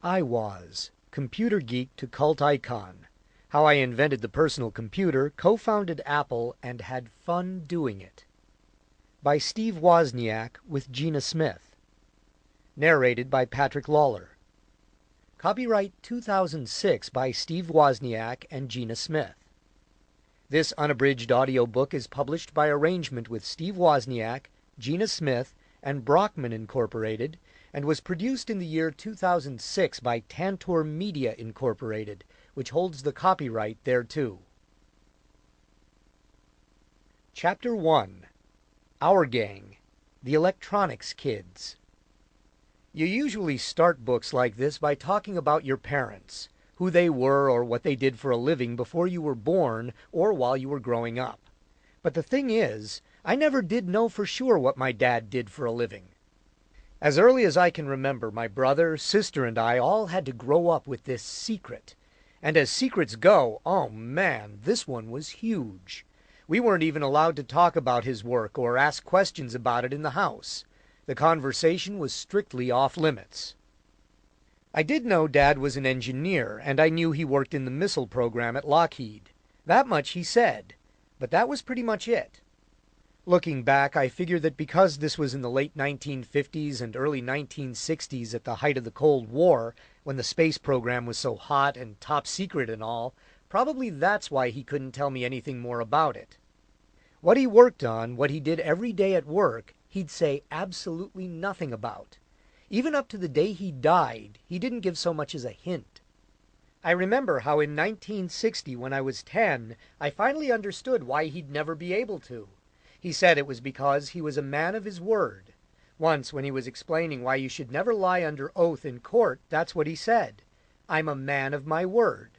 Iwoz, computer geek to cult icon. How I invented the personal computer, co-founded Apple, and had fun doing it. By Steve Wozniak with Gina Smith. Narrated by Patrick Lawlor. Copyright 2006 by Steve Wozniak and Gina Smith. This unabridged audiobook is published by arrangement with Steve Wozniak, Gina Smith, and Brockman Incorporated, and was produced in the year 2006 by Tantor Media Incorporated, which holds the copyright thereto. Chapter 1. Our Gang, The Electronics Kids. You usually start books like this by talking about your parents, who they were or what they did for a living before you were born or while you were growing up. But the thing is, I never did know for sure what my dad did for a living. As early as I can remember, my brother, sister, and I all had to grow up with this secret. And as secrets go, oh man, this one was huge. We weren't even allowed to talk about his work or ask questions about it in the house. The conversation was strictly off limits. I did know Dad was an engineer, and I knew he worked in the missile program at Lockheed. That much he said, but that was pretty much it. Looking back, I figure that because this was in the late 1950s and early 1960s at the height of the Cold War, when the space program was so hot and top secret and all, probably that's why he couldn't tell me anything more about it. What he worked on, what he did every day at work, he'd say absolutely nothing about. Even up to the day he died, he didn't give so much as a hint. I remember how in 1960, when I was 10, I finally understood why he'd never be able to. He said it was because he was a man of his word. Once, when he was explaining why you should never lie under oath in court, that's what he said. I'm a man of my word.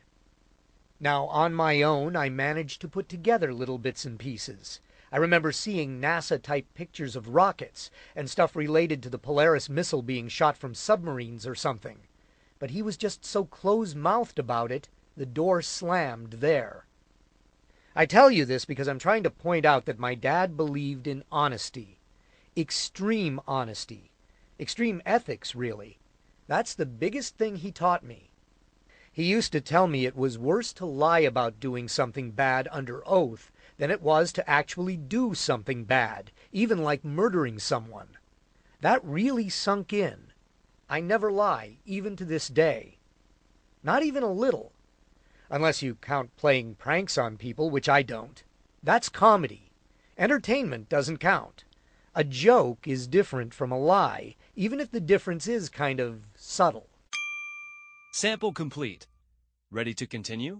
Now, on my own, I managed to put together little bits and pieces. I remember seeing NASA-type pictures of rockets and stuff related to the Polaris missile being shot from submarines or something. But he was just so close-mouthed about it, the door slammed there. I tell you this because I'm trying to point out that my dad believed in honesty. Extreme honesty. Extreme ethics, really. That's the biggest thing he taught me. He used to tell me it was worse to lie about doing something bad under oath than it was to actually do something bad, even like murdering someone. That really sunk in. I never lie, even to this day. Not even a little. Unless you count playing pranks on people, which I don't. That's comedy. Entertainment doesn't count. A joke is different from a lie, even if the difference is kind of subtle. Sample complete. Ready to continue?